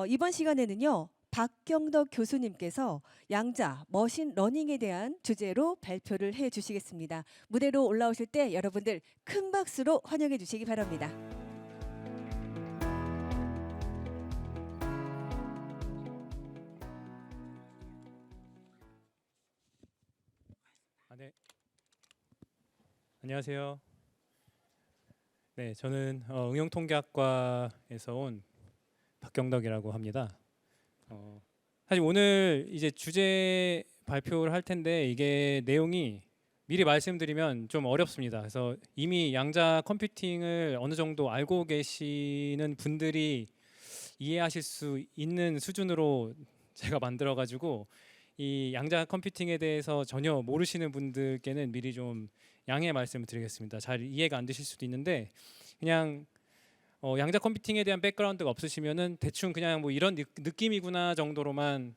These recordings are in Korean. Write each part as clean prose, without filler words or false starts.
이번 시간에는요. 박경덕 교수님께서 양자 머신 러닝에 대한 주제로 발표를 해 주시겠습니다. 무대로 올라오실 때 여러분들 큰 박수로 환영해 주시기 바랍니다. 네. 안녕하세요. 네, 저는 응용통계학과에서 온 박경덕이라고 합니다. 사실 오늘 이제 주제 발표를 할 텐데 이게 내용이 미리 말씀드리면 좀 어렵습니다. 그래서 이미 양자 컴퓨팅을 어느 정도 알고 계시는 분들이 이해하실 수 있는 수준으로 제가 만들어가지고 이 양자 컴퓨팅에 대해서 전혀 모르시는 분들께는 미리 좀 양해 말씀을 드리겠습니다. 잘 이해가 안 되실 수도 있는데 그냥 양자 컴퓨팅에 대한 백그라운드가 없으시면은 대충 그냥 뭐 이런 느낌이구나 정도로만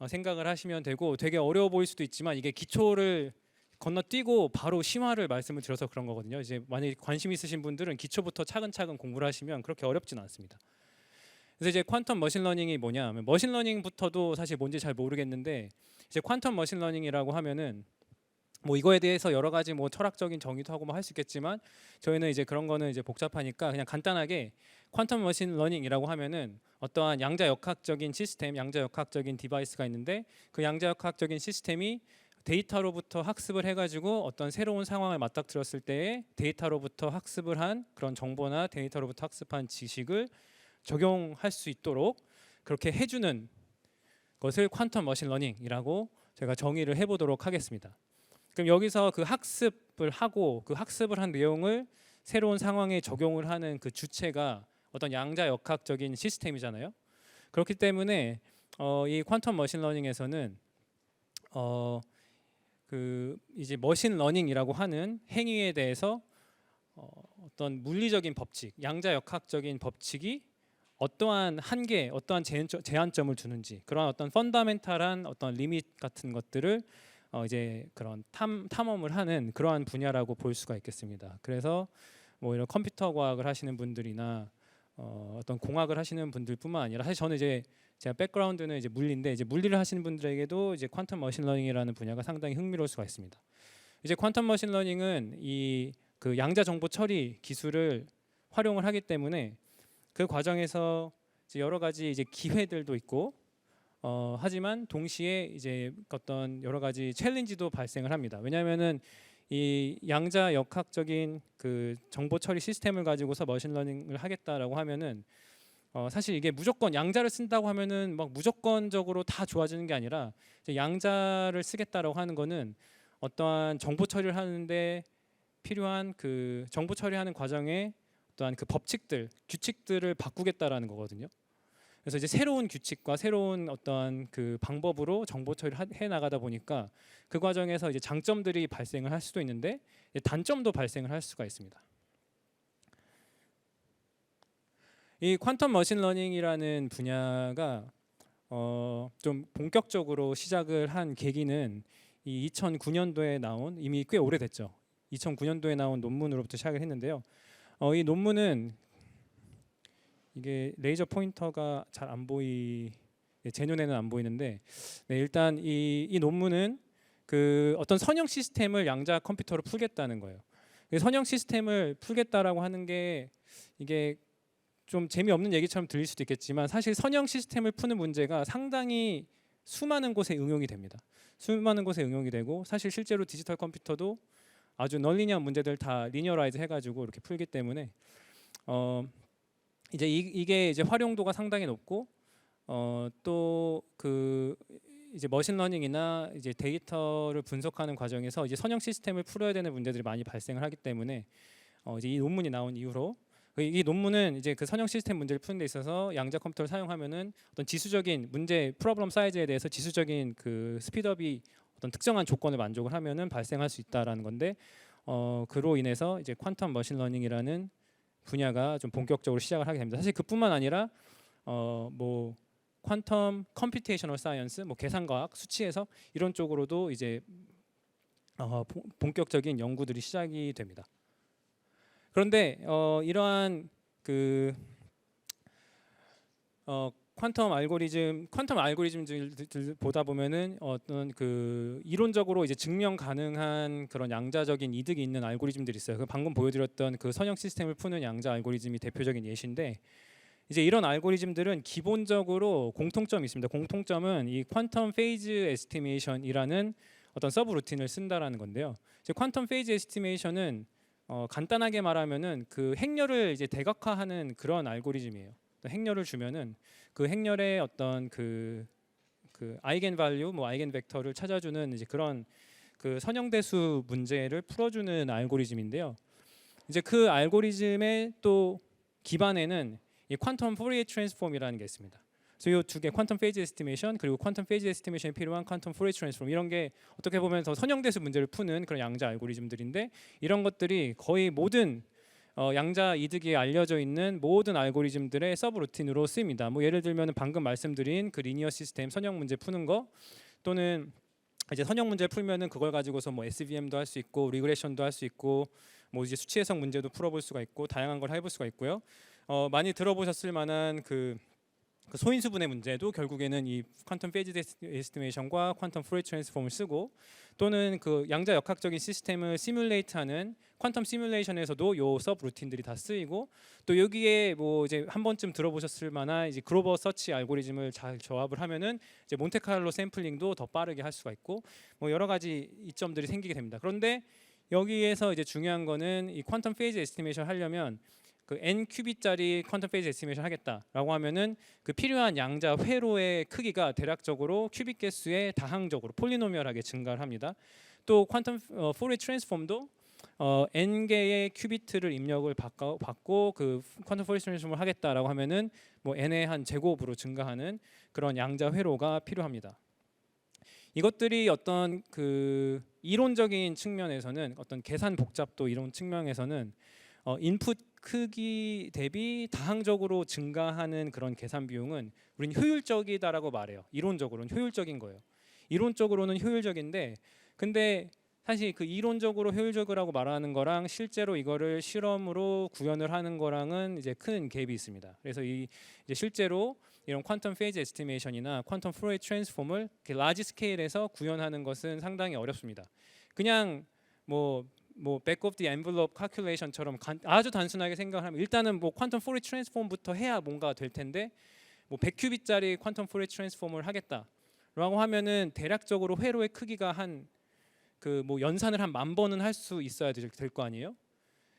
생각을 하시면 되고, 되게 어려워 보일 수도 있지만 이게 기초를 건너뛰고 바로 심화를 말씀을 드려서 그런 거거든요. 이제 만약에 관심 있으신 분들은 기초부터 차근차근 공부를 하시면 그렇게 어렵지는 않습니다. 그래서 이제 퀀텀 머신러닝이 뭐냐 하면, 머신러닝부터도 사실 뭔지 잘 모르겠는데 이제 퀀텀 머신러닝이라고 하면은 뭐 이거에 대해서 여러 가지 뭐 철학적인 정의도 하고 뭐 할 수 있겠지만 저희는 이제 그런 거는 이제 복잡하니까 그냥 간단하게 퀀텀 머신 러닝이라고 하면은 어떠한 양자역학적인 시스템, 양자역학적인 디바이스가 있는데 그 양자역학적인 시스템이 데이터로부터 학습을 해가지고 어떤 새로운 상황을 맞닥뜨렸을 때에 데이터로부터 학습을 한 그런 정보나 데이터로부터 학습한 지식을 적용할 수 있도록 그렇게 해주는 것을 퀀텀 머신 러닝이라고 제가 정의를 해보도록 하겠습니다. 그럼 여기서 그 학습을 하고 그 학습을 한 내용을 새로운 상황에 적용을 하는 그 주체가 어떤 양자역학적인 시스템이잖아요. 그렇기 때문에 이 퀀텀 머신러닝에서는 그 이제 머신러닝이라고 하는 행위에 대해서 어떤 물리적인 법칙, 양자역학적인 법칙이 어떠한 한계, 어떠한 제한점을 두는지, 그런 어떤 펀더멘탈한 어떤 리밋 같은 것들을 이제 그런 탐험을 하는 그러한 분야라고 볼 수가 있겠습니다. 그래서 뭐 이런 컴퓨터 과학을 하시는 분들이나 어떤 공학을 하시는 분들뿐만 아니라, 사실 저는 이제 제가 백그라운드는 이제 물리인데 이제 물리를 하시는 분들에게도 이제 퀀텀 머신러닝이라는 분야가 상당히 흥미로울 수가 있습니다. 이제 퀀텀 머신러닝은 이 그 양자 정보 처리 기술을 활용을 하기 때문에 그 과정에서 이제 여러 가지 이제 기회들도 있고 하지만 동시에 이제 어떤 여러 가지 챌린지도 발생을 합니다. 왜냐하면은 이 양자 역학적인 그 정보 처리 시스템을 가지고서 머신러닝을 하겠다라고 하면은 사실 이게 무조건 양자를 쓴다고 하면은 막 무조건적으로 다 좋아지는 게 아니라, 이제 양자를 쓰겠다라고 하는 거는 어떠한 정보 처리를 하는데 필요한 그 정보 처리하는 과정에 어떠한 그 법칙들, 규칙들을 바꾸겠다라는 거거든요. 그래서 이제 새로운 규칙과 새로운 어떤 그 방법으로 정보 처리를 해 나가다 보니까 그 과정에서 이제 장점들이 발생을 할 수도 있는데 단점도 발생을 할 수가 있습니다. 이 퀀텀 머신러닝이라는 분야가 좀 본격적으로 시작을 한 계기는 이 2009년도에 나온, 이미 꽤 오래됐죠. 2009년도에 나온 논문으로부터 시작을 했는데요. 이 논문은 이게 레이저 포인터가 잘 안 제 눈에는 안 보이는데, 네, 일단 이 논문은 그 어떤 선형 시스템을 양자 컴퓨터로 풀겠다는 거예요. 선형 시스템을 풀겠다라고 하는 게 이게 좀 재미없는 얘기처럼 들릴 수도 있겠지만, 사실 선형 시스템을 푸는 문제가 상당히 수많은 곳에 응용이 됩니다. 수많은 곳에 응용이 되고, 사실 실제로 디지털 컴퓨터도 아주 넌리니한 문제들 다 리니어라이즈 해가지고 이렇게 풀기 때문에 이제 이게 이제 활용도가 상당히 높고, 또 그 이제 머신러닝이나 이제 데이터를 분석하는 과정에서 이제 선형 시스템을 풀어야 되는 문제들이 많이 발생을 하기 때문에 이제 이 논문이 나온 이후로, 이 논문은 이제 그 선형 시스템 문제를 푸는 데 있어서 양자 컴퓨터를 사용하면은 어떤 지수적인 문제, 프로블럼 사이즈에 대해서 지수적인 그 스피드업이 어떤 특정한 조건을 만족을 하면은 발생할 수 있다라는 건데, 그로 인해서 이제 퀀텀 머신러닝이라는 분야가 좀 본격적으로 시작을 하게 됩니다. 사실 그뿐만 아니라 뭐 퀀텀 컴퓨테이셔널 사이언스, 뭐 계산과학, 수치 해석 이런 쪽으로도 이제 본격적인 연구들이 시작이 됩니다. 그런데 이러한 그 퀀텀 알고리즘들 보다 보면은 어떤 그 이론적으로 이제 증명 가능한 그런 양자적인 이득이 있는 알고리즘들이 있어요. 그 방금 보여드렸던 그 선형 시스템을 푸는 양자 알고리즘이 대표적인 예시인데, 이제 이런 알고리즘들은 기본적으로 공통점이 있습니다. 공통점은 이 퀀텀 페이즈 에스티메이션이라는 어떤 서브 루틴을 쓴다라는 건데요. 이제 퀀텀 페이즈 에스티메이션은 간단하게 말하면은 그 행렬을 이제 대각화하는 그런 알고리즘이에요. 행렬을 주면은 그 행렬의 어떤 그 아이겐 발류, 뭐 아이겐 벡터를 찾아주는 이제 그런 그 선형대수 문제를 풀어주는 알고리즘인데요. 이제 그 알고리즘의 또 기반에는 이 퀀텀 포리에 트랜스폼이라는 게 있습니다. 그래서 이 두 개, 퀀텀 페이지 에스티메이션 그리고 퀀텀 페이지 에스티메이션에 필요한 퀀텀 포리에 트랜스폼, 이런 게 어떻게 보면 더 선형대수 문제를 푸는 그런 양자 알고리즘들인데, 이런 것들이 거의 모든 양자 이득이 알려져 있는 모든 알고리즘들의 서브 루틴으로 쓰입니다. 뭐 예를 들면 방금 말씀드린 그 리니어 시스템 선형 문제 푸는 거, 또는 이제 선형 문제 풀면은 그걸 가지고서 뭐 SVM도 할 수 있고 리그레션도 할 수 있고 뭐 이제 수치 해석 문제도 풀어볼 수가 있고 다양한 걸 해볼 수가 있고요. 많이 들어보셨을 만한 그 소인수분해 문제도 결국에는 이 퀀텀 페이지 에스티메이션과 퀀텀 포리에 트랜스폼을 쓰고, 또는 그 양자 역학적인 시스템을 시뮬레이트하는 퀀텀 시뮬레이션에서도 요 서브 루틴들이 다 쓰이고, 또 여기에 뭐 이제 한 번쯤 들어보셨을 만한 이제 그로버 서치 알고리즘을 잘 조합을 하면은 이제 몬테카를로 샘플링도 더 빠르게 할 수가 있고, 뭐 여러 가지 이점들이 생기게 됩니다. 그런데 여기에서 이제 중요한 거는 이 퀀텀 페이지 에스티메이션 하려면 그 n 큐빗짜리 퀀텀 페이지 에스티메이션 하겠다라고 하면은 그 필요한 양자 회로의 크기가 대략적으로 큐빗 개수의 다항적으로 폴리노미얼하게 증가를 합니다. 또 퀀텀 포리에 트랜스폼도 n 개의 큐비트를 입력을 받고 그 퀀텀 포리에 트랜스폼을 하겠다라고 하면은 뭐 n의 한 제곱으로 증가하는 그런 양자 회로가 필요합니다. 이것들이 어떤 그 이론적인 측면에서는, 어떤 계산 복잡도 이론 측면에서는 인풋 크기 대비 다항적으로 증가하는 그런 계산 비용은 우리는 효율적이다라고 말해요. 이론적으로는 효율적인 거예요. 이론적으로는 효율적인데, 근데 사실 그 이론적으로 효율적이라고 말하는 거랑 실제로 이거를 실험으로 구현을 하는 거랑은 이제 큰 갭이 있습니다. 그래서 이제 실제로 이런 퀀텀 페이지 에스티메이션이나 퀀텀 포리에 트랜스폼을 라지 스케일에서 구현하는 것은 상당히 어렵습니다. 그냥 뭐 back of the envelope calculation처럼 아주 단순하게 생각하면 일단은 뭐 퀀텀 포리에 트랜스폼부터 해야 뭔가 될 텐데, 뭐 100큐빗짜리 퀀텀 포리에 트랜스폼을 하겠다라고 하면은 대략적으로 회로의 크기가 한 그 뭐 연산을 한 10,000번은 할 수 있어야 될 거 아니에요.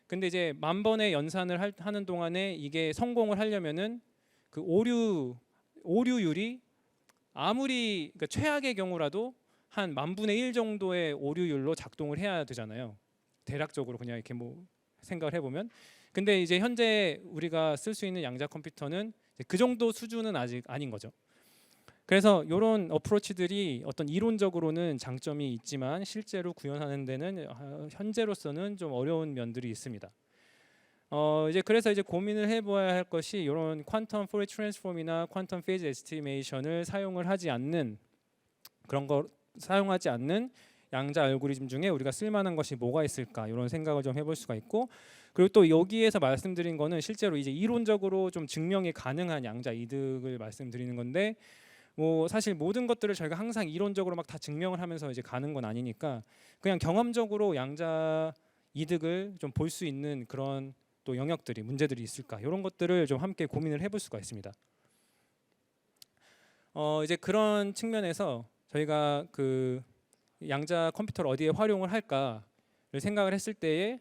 근데 이제 10,000번의 연산을 하는 동안에 이게 성공을 하려면은 그 오류율이 아무리 그러니까 최악의 경우라도 한 10,000분의 1 정도의 오류율로 작동을 해야 되잖아요. 대략적으로 그냥 이렇게 뭐 생각을 해보면. 근데 이제 현재 우리가 쓸 수 있는 양자 컴퓨터는 그 정도 수준은 아직 아닌 거죠. 그래서 이런 어프로치들이 어떤 이론적으로는 장점이 있지만 실제로 구현하는 데는 현재로서는 좀 어려운 면들이 있습니다. 이제 그래서 이제 고민을 해봐야 할 것이 이런 퀀텀 포리에 트랜스폼이나 퀀텀 페이지 에스티메이션을 사용을 하지 않는 그런 거 사용하지 않는 양자 알고리즘 중에 우리가 쓸만한 것이 뭐가 있을까, 이런 생각을 좀 해볼 수가 있고, 그리고 또 여기에서 말씀드린 거는 실제로 이제 이론적으로 좀 증명이 가능한 양자 이득을 말씀드리는 건데, 뭐 사실 모든 것들을 저희가 항상 이론적으로 막 다 증명을 하면서 이제 가는 건 아니니까 그냥 경험적으로 양자 이득을 좀 볼 수 있는 그런 또 영역들이 문제들이 있을까, 이런 것들을 좀 함께 고민을 해볼 수가 있습니다. 이제 그런 측면에서 저희가 그 양자 컴퓨터를 어디에 활용을 할까를 생각을 했을 때에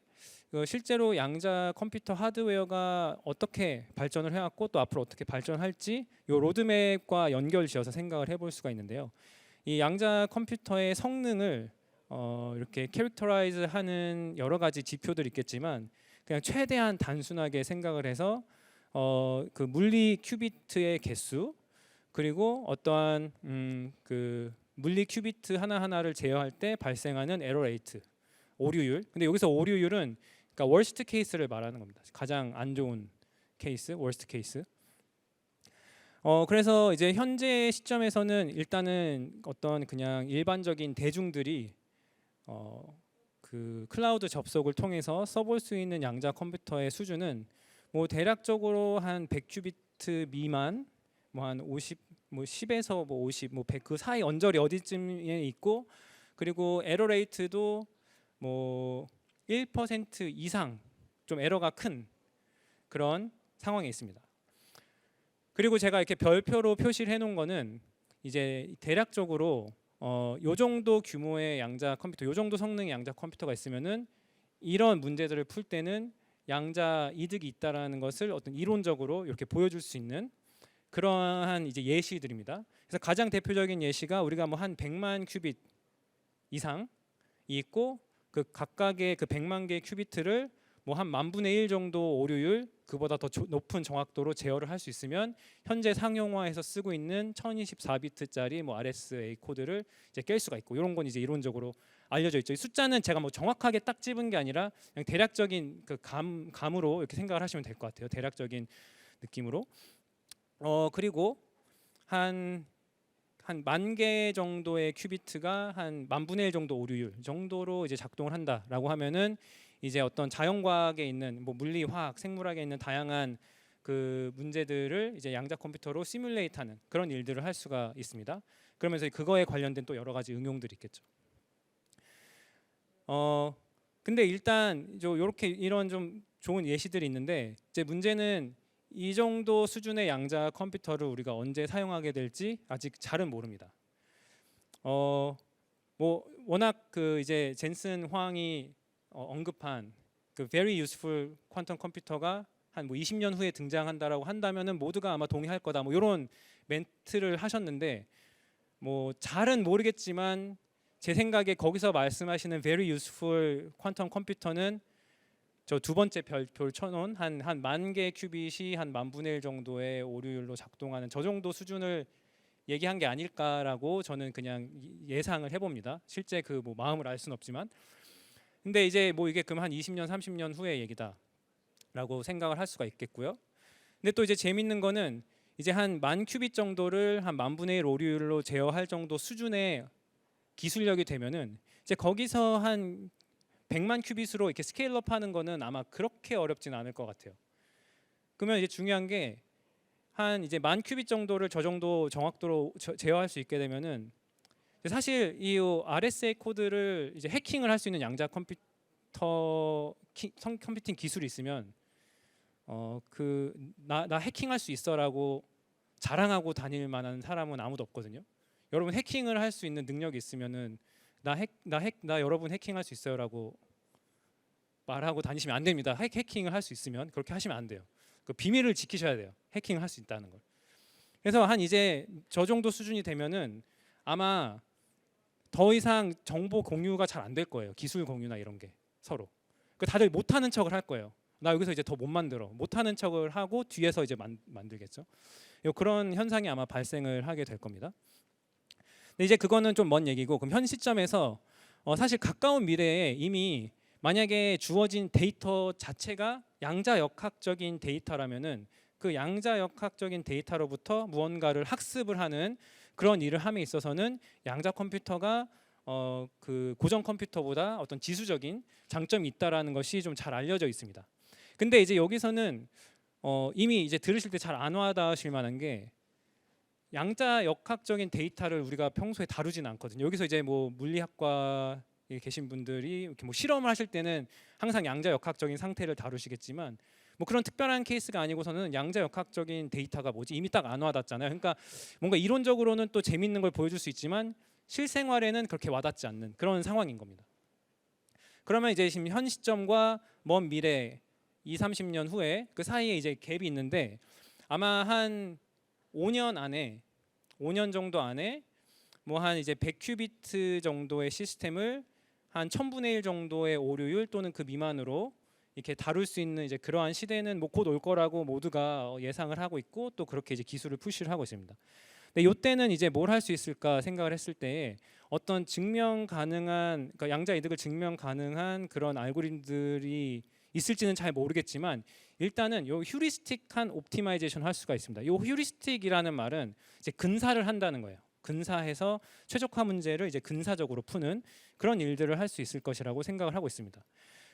실제로 양자 컴퓨터 하드웨어가 어떻게 발전을 해왔고 또 앞으로 어떻게 발전할지 이 로드맵과 연결지어서 생각을 해볼 수가 있는데요. 이 양자 컴퓨터의 성능을 이렇게 캐릭터라이즈하는 여러 가지 지표들이 있겠지만 그냥 최대한 단순하게 생각을 해서 그 물리 큐비트의 개수, 그리고 어떠한 그 물리 큐비트 하나하나를 제어할 때 발생하는 에러 레이트, 오류율. 근데 여기서 오류율은 그러니까 월스트 케이스를 말하는 겁니다. 가장 안 좋은 케이스, 월스트 케이스. 그래서 이제 현재 시점에서는 일단은 어떤 그냥 일반적인 대중들이 그 클라우드 접속을 통해서 써볼 수 있는 양자 컴퓨터의 수준은 뭐 대략적으로 한 100큐비트 미만, 뭐 한 50, 뭐 10에서 뭐 50, 뭐 100 그 사이 언저리 어디쯤에 있고, 그리고 에러 레이트도 뭐 1% 이상 좀 에러가 큰 그런 상황에 있습니다. 그리고 제가 이렇게 별표로 표시를 해놓은 거는 이제 대략적으로 요 정도 규모의 양자 컴퓨터, 요 정도 성능의 양자 컴퓨터가 있으면은 이런 문제들을 풀 때는 양자 이득이 있다라는 것을 어떤 이론적으로 이렇게 보여줄 수 있는 그러한 이제 예시들입니다. 그래서 가장 대표적인 예시가 우리가 뭐 한 100만 큐빗 이상이 있고, 그 각각의 그 100만 개의 큐비트를 뭐 한 10,000분의 1 정도 오류율, 그보다 더 높은 정확도로 제어를 할 수 있으면 현재 상용화해서 쓰고 있는 1024비트짜리 뭐 RSA 코드를 이제 깰 수가 있고, 이런 건 이제 이론적으로 알려져 있죠. 이 숫자는 제가 뭐 정확하게 딱 집은 게 아니라 그냥 대략적인 그 감으로 이렇게 생각을 하시면 될 것 같아요. 대략적인 느낌으로. 그리고 한 10,000개 정도의 큐비트가 한 10,000분의 1 정도 오류율 정도로 이제 작동을 한다라고 하면은 이제 어떤 자연과학에 있는 뭐 물리, 화학, 생물학에 있는 다양한 그 문제들을 이제 양자 컴퓨터로 시뮬레이트하는 그런 일들을 할 수가 있습니다. 그러면서 그거에 관련된 또 여러 가지 응용들이 있겠죠. 근데 일단 요렇게 이런 좀 좋은 예시들이 있는데, 이제 문제는 이 정도 수준의 양자 컴퓨터를 우리가 언제 사용하게 될지 아직 잘은 모릅니다. 뭐 워낙 그 이제 젠슨 황이 언급한 그 very useful 퀀텀 컴퓨터가 한 뭐 20년 후에 등장한다라고 한다면은 모두가 아마 동의할 거다, 뭐 이런 멘트를 하셨는데, 뭐 잘은 모르겠지만 제 생각에 거기서 말씀하시는 very useful 퀀텀 컴퓨터는 저 두 번째 별표를 쳐놓은 한 10,000개 큐빗이 한 10,000분의 1 정도의 오류율로 작동하는 저 정도 수준을 얘기한 게 아닐까라고 저는 그냥 예상을 해봅니다. 실제 그 뭐 마음을 알 수는 없지만. 근데 이제 뭐 이게 그럼 한 20년, 30년 후의 얘기다라고 생각을 할 수가 있겠고요. 근데 또 이제 재밌는 거는 이제 한 10,000큐빗 정도를 한 10,000분의 1 오류율로 제어할 정도 수준의 기술력이 되면은 이제 거기서 한 100만 큐빗으로 이렇게 스케일업 하는 거는 아마 그렇게 어렵진 않을 것 같아요. 그러면 이제 중요한 게 한 이제 10,000큐빗 정도를 저 정도 정확도로 제어할 수 있게 되면은 사실 이 RSA 코드를 이제 해킹을 할 수 있는 양자 컴퓨팅 기술이 있으면 그 나 해킹할 수 있어라고 자랑하고 다닐 만한 사람은 아무도 없거든요. 여러분 해킹을 할 수 있는 능력이 있으면은 나 여러분 해킹할 수 있어요라고 말하고 다니시면 안 됩니다. 해킹을 할 수 있으면 그렇게 하시면 안 돼요. 그 비밀을 지키셔야 돼요. 해킹을 할 수 있다는 걸. 그래서 한 이제 저 정도 수준이 되면은 아마 더 이상 정보 공유가 잘 안 될 거예요. 기술 공유나 이런 게 서로. 그 다들 못하는 척을 할 거예요. 나 여기서 이제 더 못 만들어. 못하는 척을 하고 뒤에서 이제 만들겠죠. 그런 현상이 아마 발생을 하게 될 겁니다. 근데 이제 그거는 좀 먼 얘기고, 그럼 현 시점에서 사실 가까운 미래에 이미 만약에 주어진 데이터 자체가 양자역학적인 데이터라면은 그 양자역학적인 데이터로부터 무언가를 학습을 하는 그런 일을 함에 있어서는 양자 컴퓨터가 그 고전 컴퓨터보다 어떤 지수적인 장점이 있다라는 것이 좀 잘 알려져 있습니다. 근데 이제 여기서는 이미 이제 들으실 때 잘 안 와닿으실 만한 게, 양자 역학적인 데이터를 우리가 평소에 다루지는 않거든요. 여기서 이제 뭐 물리학과에 계신 분들이 이렇게 뭐 실험을 하실 때는 항상 양자 역학적인 상태를 다루시겠지만, 뭐 그런 특별한 케이스가 아니고서는 양자 역학적인 데이터가 뭐지 이미 딱 안 와닿잖아요. 그러니까 뭔가 이론적으로는 또 재밌는 걸 보여줄 수 있지만 실생활에는 그렇게 와닿지 않는 그런 상황인 겁니다. 그러면 이제 지금 현 시점과 먼 미래 20-30년 후에 그 사이에 이제 갭이 있는데, 아마 한 5년 안에 5년 정도 안에 뭐 한 이제 100큐비트 정도의 시스템을 한 1000분의 1 정도의 오류율 또는 그 미만으로 이렇게 다룰 수 있는 이제 그러한 시대는 뭐 곧 올 거라고 모두가 예상을 하고 있고, 또 그렇게 이제 기술을 푸시를 하고 있습니다. 근데 이때는 이제 뭘 할 수 있을까 생각을 했을 때 어떤 증명 가능한, 그러니까 양자 이득을 증명 가능한 그런 알고리즘들이 있을지는 잘 모르겠지만, 일단은 요 휴리스틱한 옵티마이제이션 할 수가 있습니다. 요 휴리스틱이라는 말은 이제 근사를 한다는 거예요. 근사해서 최적화 문제를 이제 근사적으로 푸는 그런 일들을 할 수 있을 것이라고 생각을 하고 있습니다.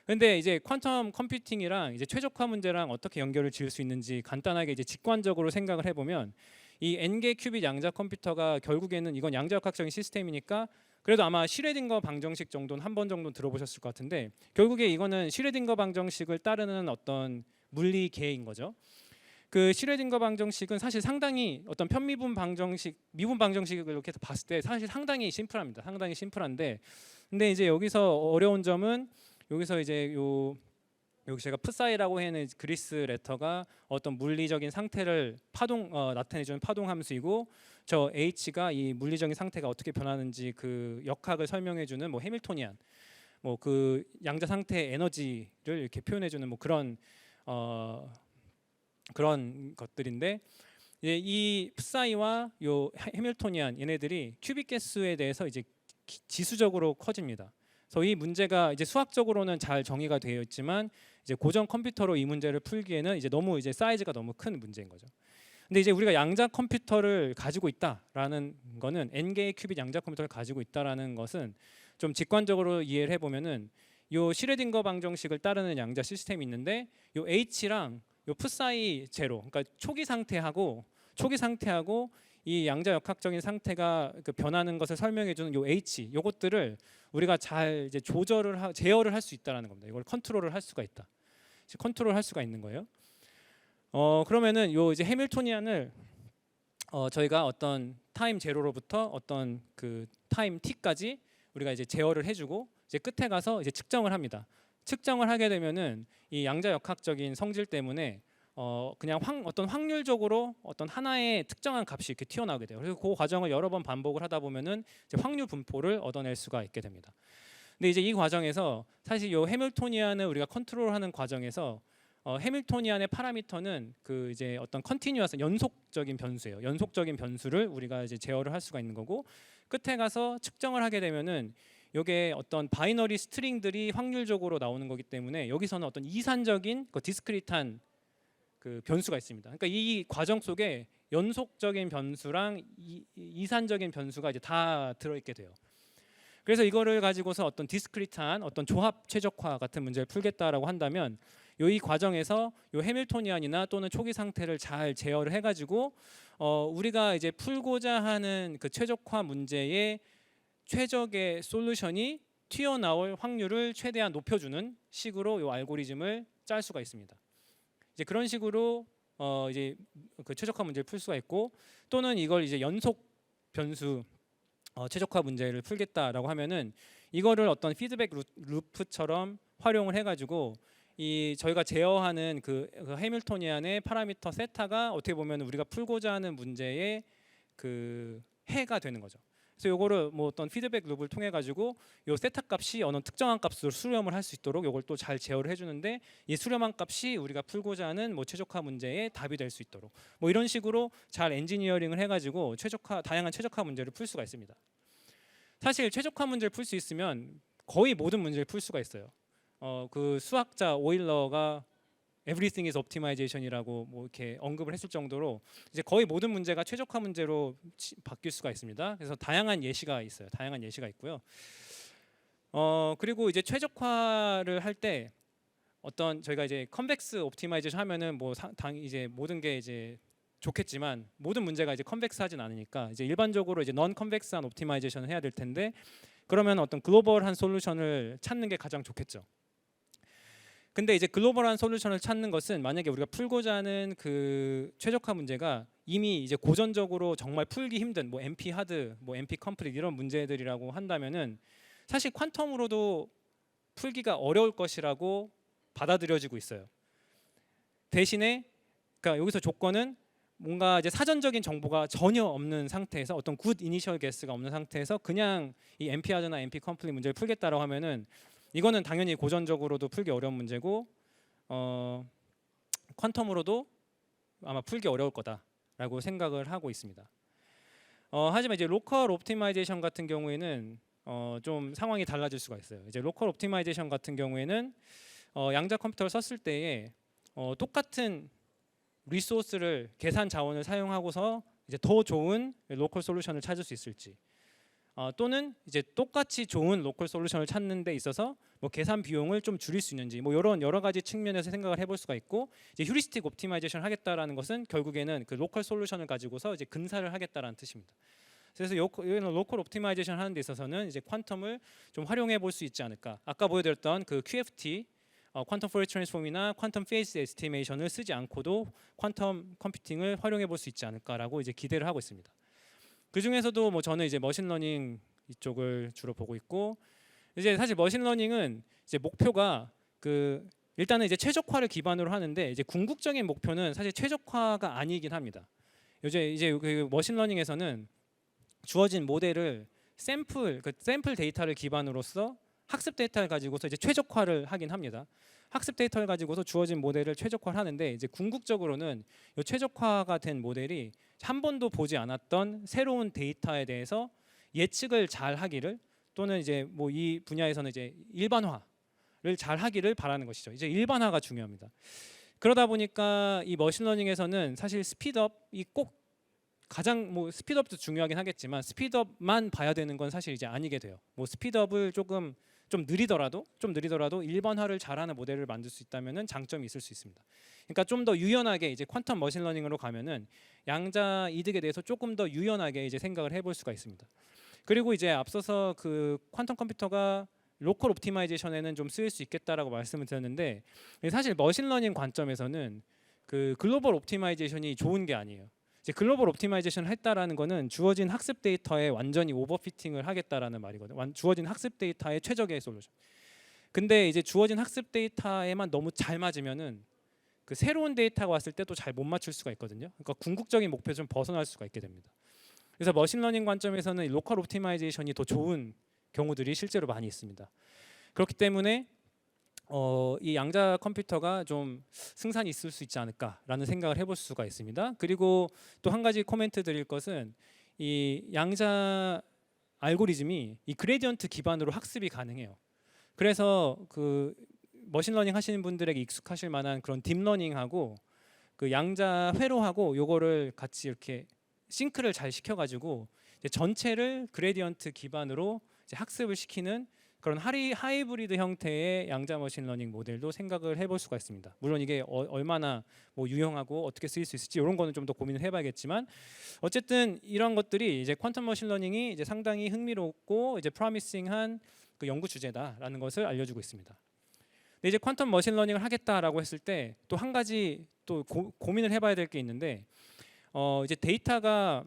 근데 이제 퀀텀 컴퓨팅이랑 이제 최적화 문제랑 어떻게 연결을 지을 수 있는지 간단하게 이제 직관적으로 생각을 해보면, 이 n개 큐빗 양자 컴퓨터가 결국에는 이건 양자역학적인 시스템이니까 그래도 아마 슈레딩거 방정식 정도는 한 번 정도 들어보셨을 것 같은데 결국에 이거는 슈레딩거 방정식을 따르는 어떤 물리계인 거죠. 그 슈레딩거 방정식은 사실 상당히 어떤 편미분 방정식, 미분 방정식을 이렇게 해서 봤을 때 사실 상당히 심플합니다. 상당히 심플한데 근데 이제 여기서 어려운 점은 여기서 이제 여기 제가 프사이라고 해는 그리스 레터가 어떤 물리적인 상태를 나타내주는 파동 함수이고 저 h가 이 물리적인 상태가 어떻게 변하는지 그 역학을 설명해주는 뭐 해밀토니안 뭐 그 양자 상태의 에너지를 이렇게 표현해주는 뭐 그런 그런 것들인데 이 프사이와 요 해밀토니안 얘네들이 큐빅 개수에 대해서 이제 지수적으로 커집니다. 그래서 이 문제가 이제 수학적으로는 잘 정의가 되어 있지만 이제 고전 컴퓨터로 이 문제를 풀기에는 이제 너무 이제 사이즈가 너무 큰 문제인 거죠. 근데 이제 우리가 양자 컴퓨터를 가지고 있다라는 거는 n개의 큐빅 양자 컴퓨터를 가지고 있다라는 것은 좀 직관적으로 이해를 해보면은 요 슈레딩거 방정식을 따르는 양자 시스템이 있는데 요 h랑 요 프사이 제로, 그러니까 초기 상태하고 이 양자 역학적인 상태가 그 변하는 것을 설명해주는 요 h, 요것들을 우리가 잘 이제 제어를 할 수 있다라는 겁니다. 이걸 컨트롤을 할 수가 있다. 컨트롤할 수가 있는 거예요. 그러면은 요 이제 해밀토니안을 저희가 어떤 타임 제로로부터 어떤 그 타임 t까지 우리가 이제 제어를 해주고 이제 끝에 가서 이제 측정을 합니다. 측정을 하게 되면은 이 양자 역학적인 성질 때문에 그냥 어떤 확률적으로 어떤 하나의 특정한 값이 이렇게 튀어나오게 돼요. 그래서 그 과정을 여러 번 반복을 하다 보면은 이제 확률 분포를 얻어낼 수가 있게 됩니다. 근데 이제 이 과정에서 사실 이 해밀토니안을 우리가 컨트롤하는 과정에서 해밀토니안의 파라미터는 그 이제 어떤 컨티뉴어스 연속적인 변수예요. 연속적인 변수를 우리가 이제 제어를 할 수가 있는 거고 끝에 가서 측정을 하게 되면은 이게 어떤 바이너리 스트링들이 확률적으로 나오는 거기 때문에 여기서는 어떤 이산적인 그 디스크리트한 그 변수가 있습니다. 그러니까 이 과정 속에 연속적인 변수랑 이산적인 변수가 이제 다 들어있게 돼요. 그래서 이거를 가지고서 어떤 디스크리트한 어떤 조합 최적화 같은 문제를 풀겠다라고 한다면 이 과정에서 요 해밀토니안이나 또는 초기 상태를 잘 제어를 해가지고 우리가 이제 풀고자 하는 그 최적화 문제의 최적의 솔루션이 튀어나올 확률을 최대한 높여주는 식으로 요 알고리즘을 짤 수가 있습니다. 이제 그런 식으로 이제 그 최적화 문제를 풀 수가 있고 또는 이걸 이제 연속 변수 최적화 문제를 풀겠다라고 하면은 이거를 어떤 피드백 루프처럼 활용을 해가지고 이 저희가 제어하는 그 해밀토니안의 파라미터 세타가 어떻게 보면 우리가 풀고자 하는 문제의 그 해가 되는 거죠. 그래서 요거를 뭐 어떤 피드백 룹을 통해 가지고 요 세타 값이 어느 특정한 값으로 수렴을 할 수 있도록 요걸 또 잘 제어를 해주는데 이 수렴한 값이 우리가 풀고자 하는 뭐 최적화 문제의 답이 될 수 있도록 뭐 이런 식으로 잘 엔지니어링을 해가지고 다양한 최적화 문제를 풀 수가 있습니다. 사실 최적화 문제를 풀 수 있으면 거의 모든 문제를 풀 수가 있어요. 그 수학자 오일러가 Everything is optimization이라고 뭐 이렇게 언급을 했을 정도로 이제 거의 모든 문제가 최적화 문제로 바뀔 수가 있습니다. 그래서 다양한 예시가 있어요. 다양한 예시가 있고요. 그리고 이제 최적화를 할 때 어떤 저희가 이제 컨벡스 옵티마이제이션 하면은 뭐 이제 모든 게 이제 좋겠지만 모든 문제가 이제 컨벡스하진 않으니까 이제 일반적으로 이제 넌 컨벡스한 옵티마이제이션을 해야 될 텐데 그러면 어떤 글로벌한 솔루션을 찾는 게 가장 좋겠죠. 근데 이제 글로벌한 솔루션을 찾는 것은 만약에 우리가 풀고자 하는 그 최적화 문제가 이미 이제 고전적으로 정말 풀기 힘든 뭐 NP 하드, 뭐 NP 컴플릿 이런 문제들이라고 한다면은 사실 퀀텀으로도 풀기가 어려울 것이라고 받아들여지고 있어요. 대신에 그러니까 여기서 조건은 뭔가 이제 사전적인 정보가 전혀 없는 상태에서 어떤 굿 이니셜 게스가 없는 상태에서 그냥 이 NP 하드나 NP 컴플릿 문제를 풀겠다라고 하면은 이거는 당연히 고전적으로도 풀기 어려운 문제고 퀀텀으로도 아마 풀기 어려울 거다라고 생각을 하고 있습니다. 하지만 이제 로컬 옵티마이제이션 같은 경우에는 좀 상황이 달라질 수가 있어요. 이제 로컬 옵티마이제이션 같은 경우에는 양자 컴퓨터를 썼을 때에 똑같은 리소스를 계산 자원을 사용하고서 이제 더 좋은 로컬 솔루션을 찾을 수 있을지 또는 이제 똑같이 좋은 로컬 솔루션을 찾는 데 있어서 뭐 계산 비용을 좀 줄일 수 있는지 뭐 이런 여러 가지 측면에서 생각을 해볼 수가 있고, 이제 휴리스틱 옵티마이제이션을 하겠다라는 것은 결국에는 그 로컬 솔루션을 가지고서 이제 근사를 하겠다라는 뜻입니다. 그래서 이런 로컬 옵티마이제이션 하는 데 있어서는 이제 퀀텀을 좀 활용해 볼 수 있지 않을까. 아까 보여드렸던 그 QFT 퀀텀 포리어 트랜스폼이나 퀀텀 페이스 에스티메이션을 쓰지 않고도 퀀텀 컴퓨팅을 활용해 볼 수 있지 않을까라고 이제 기대를 하고 있습니다. 그 중에서도 뭐 저는 이제 머신러닝 이쪽을 주로 보고 있고, 이제 사실 머신러닝은 이제 목표가 그 일단은 이제 최적화를 기반으로 하는데, 이제 궁극적인 목표는 사실 최적화가 아니긴 합니다. 요새 이제 그 머신러닝에서는 주어진 모델을 샘플 데이터를 기반으로서 학습 데이터를 가지고서 이제 최적화를 하긴 합니다. 학습 데이터를 가지고서 주어진 모델을 최적화를 하는데, 이제 궁극적으로는 이 최적화가 된 모델이 한 번도 보지 않았던 새로운 데이터에 대해서 예측을 잘 하기를, 또는 이제 뭐 이 분야에서는 이제 일반화를 잘 하기를 바라는 것이죠. 이제 일반화가 중요합니다. 그러다 보니까 이 머신러닝에서는 사실 스피드업이 꼭 가장 뭐 스피드업도 중요하긴 하겠지만 스피드업만 봐야 되는 건 사실 이제 아니게 돼요. 뭐 스피드업을 좀 느리더라도 일반화를 잘하는 모델을 만들 수 있다면은 장점이 있을 수 있습니다. 그러니까 좀 더 유연하게 이제 퀀텀 머신러닝으로 가면은 양자 이득에 대해서 조금 더 유연하게 이제 생각을 해볼 수가 있습니다. 그리고 이제 앞서서 그 퀀텀 컴퓨터가 로컬 옵티마이제이션에는 좀 쓰일 수 있겠다라고 말씀을 드렸는데, 사실 머신러닝 관점에서는 그 글로벌 옵티마이제이션이 좋은 게 아니에요. 이제 글로벌 옵티마이제이션을 했다라는 거는 주어진 학습 데이터에 완전히 오버피팅을 하겠다라는 말이거든요. 주어진 학습 데이터의 최적의 솔루션. 근데 이제 주어진 학습 데이터에만 너무 잘 맞으면은 그 새로운 데이터가 왔을 때 또 잘 못 맞출 수가 있거든요. 그러니까 궁극적인 목표에서 좀 벗어날 수가 있게 됩니다. 그래서 머신러닝 관점에서는 로컬 옵티마이제이션이 더 좋은 경우들이 실제로 많이 있습니다. 그렇기 때문에 이 양자 컴퓨터가 좀 승산이 있을 수 있지 않을까라는 생각을 해볼 수가 있습니다. 그리고 또 한 가지 코멘트 드릴 것은, 이 양자 알고리즘이 이 그레디언트 기반으로 학습이 가능해요. 그래서 그 머신러닝 하시는 분들에게 익숙하실 만한 그런 딥러닝하고 그 양자 회로하고 요거를 같이 이렇게 싱크를 잘 시켜가지고 이제 전체를 그레디언트 기반으로 이제 학습을 시키는 그런 하이브리드 형태의 양자 머신러닝 모델도 생각을 해볼 수가 있습니다. 물론 이게 얼마나 뭐 유용하고 어떻게 쓰일 수 있을지 이런 거는 좀 더 고민을 해봐야겠지만, 어쨌든 이런 것들이 이제 퀀텀 머신러닝이 이제 상당히 흥미롭고 이제 프로미싱한 그 연구 주제다라는 것을 알려주고 있습니다. 근데 이제 퀀텀 머신러닝을 하겠다라고 했을 때 또 한 가지 또 고민을 해봐야 될 게 있는데, 이제 데이터가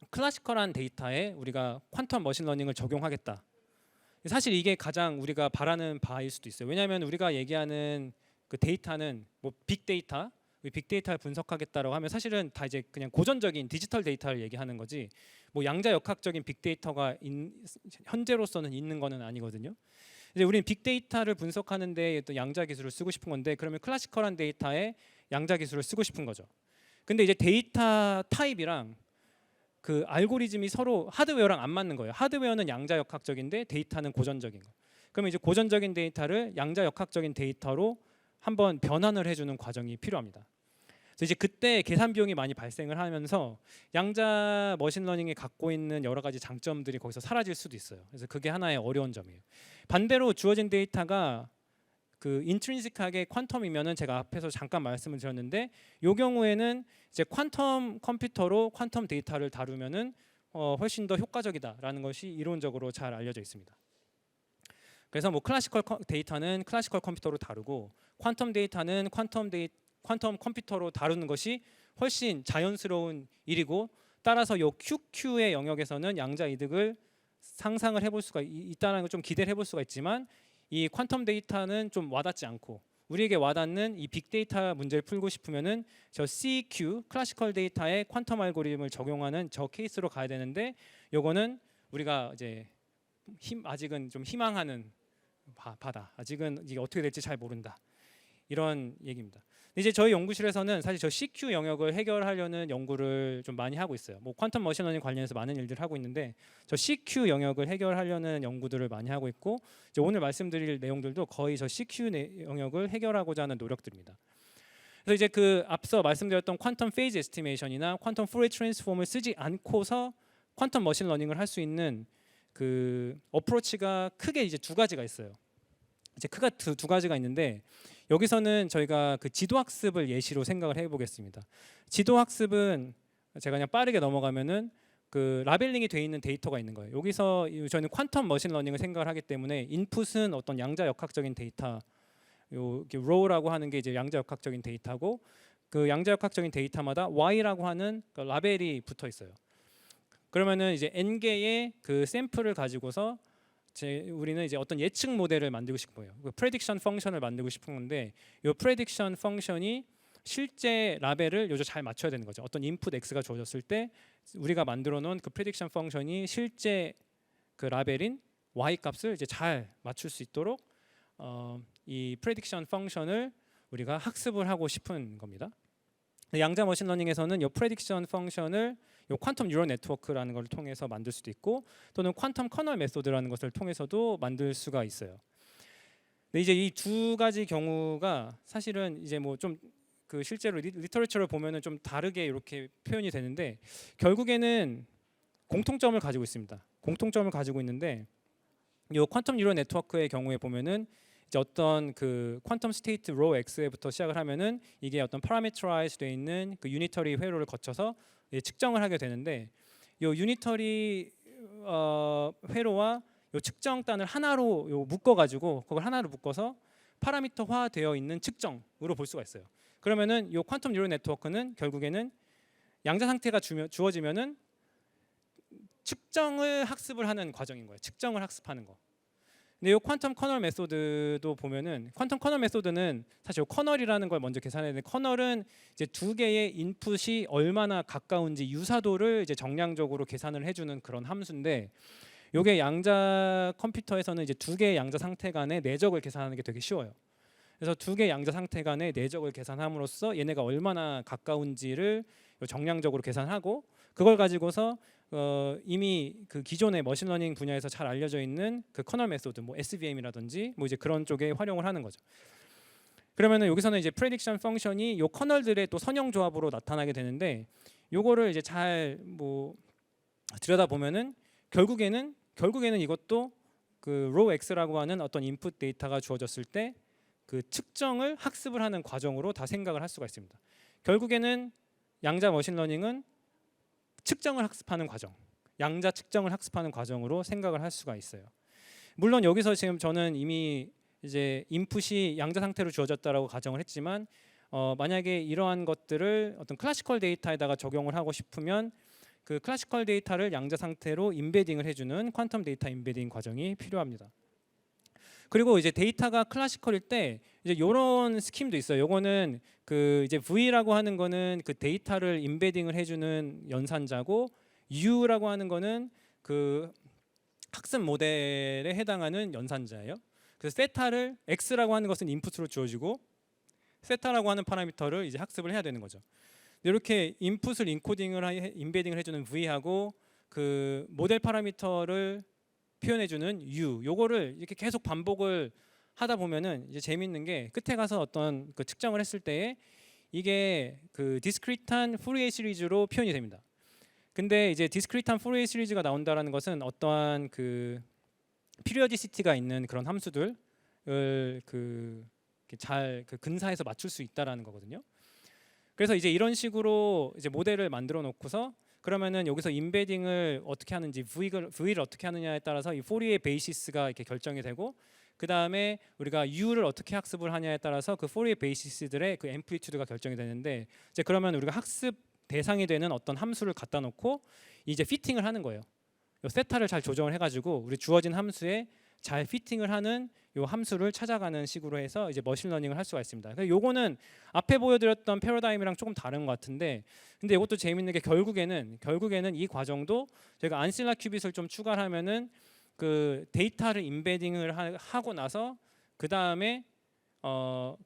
클래시컬한 데이터에 우리가 퀀텀 머신러닝을 적용하겠다. 사실 이게 가장 우리가 바라는 바일 수도 있어요. 왜냐하면 우리가 얘기하는 그 데이터는 뭐 빅데이터, 빅데이터를 분석하겠다라고 하면 사실은 다 이제 그냥 고전적인 디지털 데이터를 얘기하는 거지, 뭐 양자 역학적인 빅데이터가 현재로서는 있는 거는 아니거든요. 이제 우리는 빅데이터를 분석하는데 또 양자 기술을 쓰고 싶은 건데, 그러면 클래시컬한 데이터에 양자 기술을 쓰고 싶은 거죠. 근데 이제 데이터 타입이랑 그 알고리즘이 서로 하드웨어랑 안 맞는 거예요. 하드웨어는 양자 역학적인데 데이터는 고전적인 거. 그러면 이제 고전적인 데이터를 양자 역학적인 데이터로 한번 변환을 해주는 과정이 필요합니다. 그래서 이제 그때 계산 비용이 많이 발생을 하면서 양자 머신러닝이 갖고 있는 여러 가지 장점들이 거기서 사라질 수도 있어요. 그래서 그게 하나의 어려운 점이에요. 반대로 주어진 데이터가 그 인트린식하게 퀀텀이면은 제가 앞에서 잠깐 말씀을 드렸는데, 이 경우에는 이제 퀀텀 컴퓨터로 퀀텀 데이터를 다루면은 훨씬 더 효과적이다라는 것이 이론적으로 잘 알려져 있습니다. 그래서 뭐 클래시컬 데이터는 클래시컬 컴퓨터로 다루고 퀀텀 데이터는 퀀텀 컴퓨터로 다루는 것이 훨씬 자연스러운 일이고, 따라서 요 QQ의 영역에서는 양자 이득을 상상을 해볼 수가 있다는 걸 좀 기대를 해볼 수가 있지만, 이 퀀텀 데이터는 좀 와닿지 않고 우리에게 와닿는 이 빅데이터 문제를 풀고 싶으면은 저 CQ 클래시컬 데이터에 퀀텀 알고리즘을 적용하는 저 케이스로 가야 되는데, 요거는 우리가 이제 아직은 좀 희망하는 바다. 아직은 이게 어떻게 될지 잘 모른다. 이런 얘기입니다. 이제 저희 연구실에서는 사실 저 CQ 영역을 해결하려는 연구를 좀 많이 하고 있어요. 뭐 퀀텀 머신러닝 관련해서 많은 일들을 하고 있는데, 저 CQ 영역을 해결하려는 연구들을 많이 하고 있고, 이제 오늘 말씀드릴 내용들도 거의 저 CQ 영역을 해결하고자 하는 노력들입니다. 그래서 이제 그 앞서 말씀드렸던 퀀텀 페이즈 에스티메이션이나 퀀텀 포리어 트랜스폼을 쓰지 않고서 퀀텀 머신러닝을 할 수 있는 그 어프로치가 크게 이제 두 가지가 있어요. 이제 크가 두 가지가 있는데 여기서는 저희가 그 지도 학습을 예시로 생각을 해보겠습니다. 지도 학습은 제가 그냥 빠르게 넘어가면은 그 라벨링이 돼 있는 데이터가 있는 거예요. 여기서 저희는 퀀텀 머신 러닝을 생각을 하기 때문에 인풋은 어떤 양자역학적인 데이터, 요 row라고 하는 게 이제 양자역학적인 데이터고 그 양자역학적인 데이터마다 y라고 하는 그 라벨이 붙어 있어요. 그러면은 이제 n 개의 그 샘플을 가지고서 우리는 이제 어떤 예측 모델을 만들고 싶은 거예요. 그 프레딕션 펑션을 만들고 싶은 건데 이 프레딕션 펑션이 실제 라벨을 요즘 잘 맞춰야 되는 거죠. 어떤 인풋 x가 주어졌을 때 우리가 만들어 놓은 그 프레딕션 펑션이 실제 그 라벨인 y 값을 이제 잘 맞출 수 있도록 이 프레딕션 펑션을 우리가 학습을 하고 싶은 겁니다. 양자 머신러닝에서는 이 프레딕션 펑션을 이 퀀텀 뉴럴 네트워크라는 걸 통해서 만들 수도 있고 또는 퀀텀 커널 메소드라는 것을 통해서도 만들 수가 있어요. 근데 이제 이 두 가지 경우가 사실은 이제 뭐 좀 그 실제로 리터레처를 보면은 좀 다르게 이렇게 표현이 되는데 결국에는 공통점을 가지고 있습니다. 공통점을 가지고 있는데 이 퀀텀 뉴럴 네트워크의 경우에 보면은 이제 어떤 그 퀀텀 스테이트 로 x에부터 시작을 하면은 이게 어떤 파라미터라이즈 되어 있는 그 유니터리 회로를 거쳐서 측정을 하게 되는데 이 유니터리 회로와 이 측정단을 하나로 묶어가지고 그걸 하나로 묶어서 파라미터화 되어 있는 측정으로 볼 수가 있어요. 그러면은 이 퀀텀 뉴럴 네트워크는 결국에는 양자 상태가 주어지면은 측정을 학습을 하는 과정인 거예요. 측정을 학습하는 거. 근데 이 퀀텀 커널 메소드도 보면은 퀀텀 커널 메소드는 사실 이 커널이라는 걸 먼저 계산해야 되는데 커널은 이제 두 개의 인풋이 얼마나 가까운지 유사도를 이제 정량적으로 계산을 해주는 그런 함수인데 이게 양자 컴퓨터에서는 이제 두 개의 양자 상태 간의 내적을 계산하는 게 되게 쉬워요. 그래서 두 개의 양자 상태 간의 내적을 계산함으로써 얘네가 얼마나 가까운지를 정량적으로 계산하고 그걸 가지고서 이미 그 기존의 머신러닝 분야에서 잘 알려져 있는 그 커널 메소드, 뭐 SVM이라든지 뭐 이제 그런 쪽에 활용을 하는 거죠. 그러면은 여기서는 이제 프레딕션 펑션이 요 커널들의 또 선형 조합으로 나타나게 되는데 요거를 이제 잘 뭐 들여다 보면은 결국에는 이것도 그 row x라고 하는 어떤 인풋 데이터가 주어졌을 때 그 측정을 학습을 하는 과정으로 다 생각을 할 수가 있습니다. 결국에는 양자 머신러닝은 측정을 학습하는 과정, 양자 측정을 학습하는 과정으로 생각을 할 수가 있어요. 물론 여기서 지금 저는 이미 이제 인풋이 양자 상태로 주어졌다라고 가정을 했지만 만약에 이러한 것들을 어떤 클래시컬 데이터에다가 적용을 하고 싶으면 그 클래시컬 데이터를 양자 상태로 임베딩을 해주는 퀀텀 데이터 임베딩 과정이 필요합니다. 그리고 이제 데이터가 클래시컬일 때 이제 이런 스킴도 있어요. 요거는 그 이제 V라고 하는 거는 그 데이터를 임베딩을 해주는 연산자고 U라고 하는 거는 그 학습 모델에 해당하는 연산자예요. 그래서 세타를 X라고 하는 것은 인풋으로 주어지고 세타라고 하는 파라미터를 이제 학습을 해야 되는 거죠. 이렇게 인풋을 임베딩을 해주는 V하고 그 모델 파라미터를 표현해주는 U, 요거를 이렇게 계속 반복을 하다 보면은 이제 재밌는 게 끝에 가서 어떤 그 측정을 했을 때에 이게 그 디스크리트한 푸리에 시리즈로 표현이 됩니다. 근데 이제 디스크리트한 푸리에 시리즈가 나온다라는 것은 어떠한 그 피리어디시티가 있는 그런 함수들을 그 잘 그 근사해서 맞출 수 있다라는 거거든요. 그래서 이제 이런 식으로 이제 모델을 만들어 놓고서 그러면은 여기서 임베딩을 어떻게 하는지 V를 어떻게 하느냐에 따라서 이 포리의 베이시스가 이렇게 결정이 되고 그 다음에 우리가 U를 어떻게 학습을 하냐에 따라서 그 포리의 베이시스들의 그 앰플리튜드가 결정이 되는데 이제 그러면 우리가 학습 대상이 되는 어떤 함수를 갖다 놓고 이제 피팅을 하는 거예요. 요 세타를 잘 조정을 해가지고 우리 주어진 함수에 잘 피팅을 하는 요 함수를 찾아가는 식으로 해서 이제 머신러닝을 할 수가 있습니다. 그래서 요거는 앞에 보여드렸던 패러다임이랑 조금 다른 것 같은데, 근데 이것도 재밌는 게 결국에는 이 과정도 저희가 안실라 큐빗을 좀 추가하면은 그 데이터를 임베딩을 하고 나서 그 다음에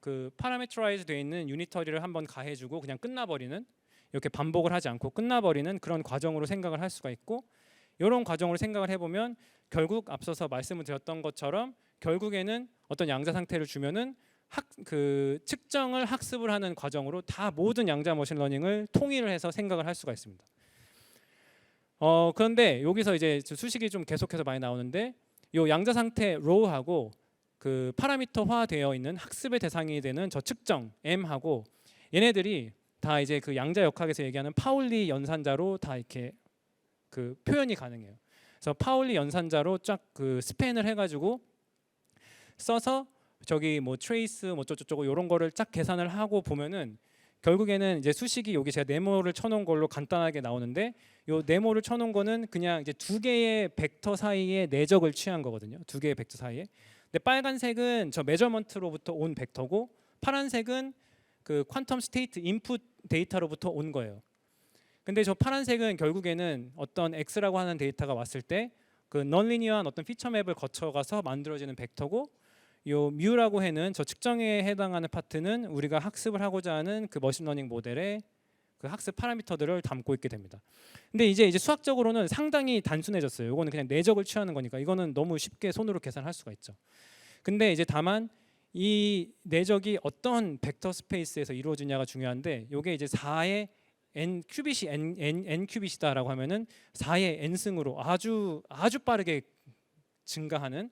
그 파라미터라이즈 되어 있는 유니터리를 한번 가해주고 그냥 끝나버리는, 이렇게 반복을 하지 않고 끝나버리는 그런 과정으로 생각을 할 수가 있고, 이런 과정으로 생각을 해보면 결국 앞서서 말씀을 드렸던 것처럼 결국에는 어떤 양자 상태를 주면은 그 측정을 학습을 하는 과정으로 다 모든 양자 머신러닝을 통일을 해서 생각을 할 수가 있습니다. 그런데 여기서 이제 수식이 좀 계속해서 많이 나오는데 요 양자 상태 row하고 그 파라미터화되어 있는 학습의 대상이 되는 저 측정 m하고 얘네들이 다 이제 그 양자 역학에서 얘기하는 파울리 연산자로 다 이렇게 그 표현이 가능해요. 그래서 파울리 연산자로 쫙 그 스팬을 해가지고 써서 저기 뭐 트레이스 뭐 저쩌고 이런 거를 쫙 계산을 하고 보면은 결국에는 이제 수식이 여기 제가 네모를 쳐놓은 걸로 간단하게 나오는데 요 네모를 쳐놓은 거는 그냥 이제 두 개의 벡터 사이의 내적을 취한 거거든요. 두 개의 벡터 사이에. 근데 빨간색은 저 메저먼트로부터 온 벡터고 파란색은 그 퀀텀 스테이트 인풋 데이터로부터 온 거예요. 근데 저 파란색은 결국에는 어떤 x라고 하는 데이터가 왔을 때 그 넌리니어한 어떤 피처 맵을 거쳐가서 만들어지는 벡터고 요 뮤라고 하는 저 측정에 해당하는 파트는 우리가 학습을 하고자 하는 그 머신러닝 모델의 그 학습 파라미터들을 담고 있게 됩니다. 근데 이제 수학적으로는 상당히 단순해졌어요. 이거는 그냥 내적을 취하는 거니까 이거는 너무 쉽게 손으로 계산할 수가 있죠. 근데 이제 다만 이 내적이 어떤 벡터 스페이스에서 이루어지냐가 중요한데 이게 이제 4의 n 큐빗이 n 큐빗이다라고 하면은 4의 n승으로 아주 빠르게 증가하는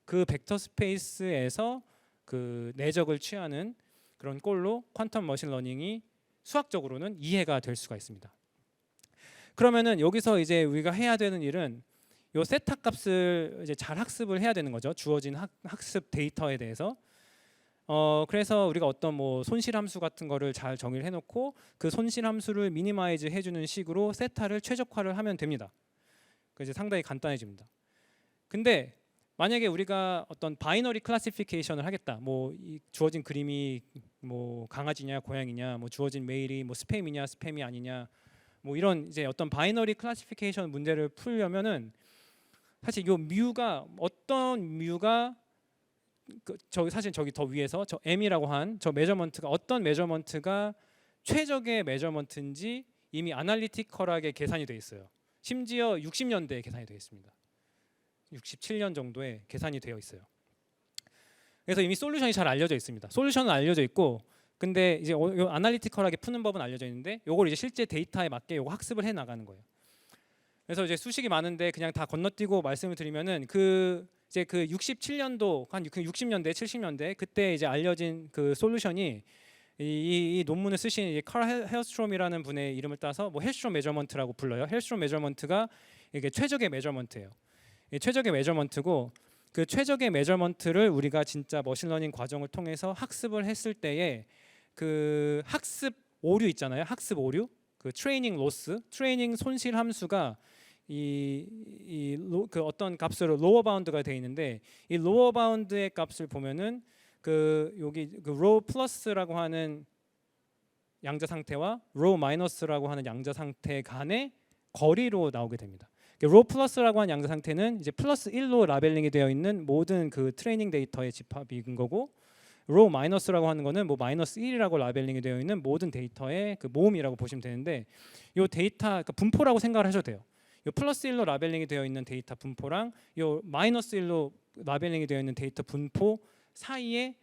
그 벡터 스페이스에서 그 내적을 취하는 그런 꼴로 퀀텀 머신러닝이 수학적으로는 이해가 될 수가 있습니다. 그러면은 여기서 이제 우리가 해야 되는 일은 요 세타 값을 이제 잘 학습을 해야 되는 거죠. 주어진 학습 데이터에 대해서. 그래서 우리가 어떤 뭐 손실 함수 같은 거를 잘 정의를 해놓고 그 손실 함수를 미니마이즈 해주는 식으로 세타를 최적화를 하면 됩니다. 그 이제 상당히 간단해집니다. 근데 만약에 우리가 어떤 바이너리 클래시피케이션을 하겠다. 뭐 이 주어진 그림이 뭐 강아지냐 고양이냐, 뭐 주어진 메일이 뭐 스팸이냐 스팸이 아니냐, 뭐 이런 이제 어떤 바이너리 클래시피케이션 문제를 풀려면은 사실 요 뮤가 어떤 뮤가 저기 사실 저기 더 위에서 저 m이라고 한 저 메저먼트가 어떤 메저먼트가 최적의 메저먼트인지 이미 아날리티컬하게 계산이 돼 있어요. 심지어 60년대에 계산이 되어 있습니다. 67년 정도에 계산이 되어 있어요. 그래서 이미 솔루션이 잘 알려져 있습니다. 솔루션은 알려져 있고, 근데 이제 아날리티컬하게 푸는 법은 알려져 있는데, 요걸 이제 실제 데이터에 맞게 요거 학습을 해 나가는 거예요. 그래서 이제 수식이 많은데 그냥 다 건너뛰고 말씀을 드리면은 이제 그 67년도 한 60년대 70년대 그때 이제 알려진 그 솔루션이 이 논문을 쓰신 이 칼 헬스트롬이라는 분의 이름을 따서 뭐 헬스트롬 메저먼트라고 불러요. 헬스트롬 메저먼트가 이게 최적의 메저먼트예요. 최적의 메저먼트고 그 최적의 메저먼트를 우리가 진짜 머신러닝 과정을 통해서 학습을 했을 때에 그 학습 오류 있잖아요. 학습 오류, 그 트레이닝 로스, 트레이닝 손실 함수가 그 어떤 값으로 로어 바운드가 돼 있는데 이 로어 바운드의 값을 보면은 그 여기 그 로 플러스라고 하는 양자 상태와 로 마이너스라고 하는 양자 상태 간의 거리로 나오게 됩니다. 로 플러스라고 하는 양자 상태는 이제 플러스 1로 라벨링이 되어 있는 모든 그 트레이닝 데이터의 집합인 거고, 로 마이너스라고 하는 거는 뭐 마이너스 1이라고 라벨링이 되어 있는 모든 데이터의 그 모음이라고 보시면 되는데, 요 데이터 그러니까 분포라고 생각을 하셔도 돼요. 요 플러스 1로 라벨링이 되어 있는 데이터 분포랑 요 마이너스 1로 라벨링이 되어 있는 데이터 분포 사이의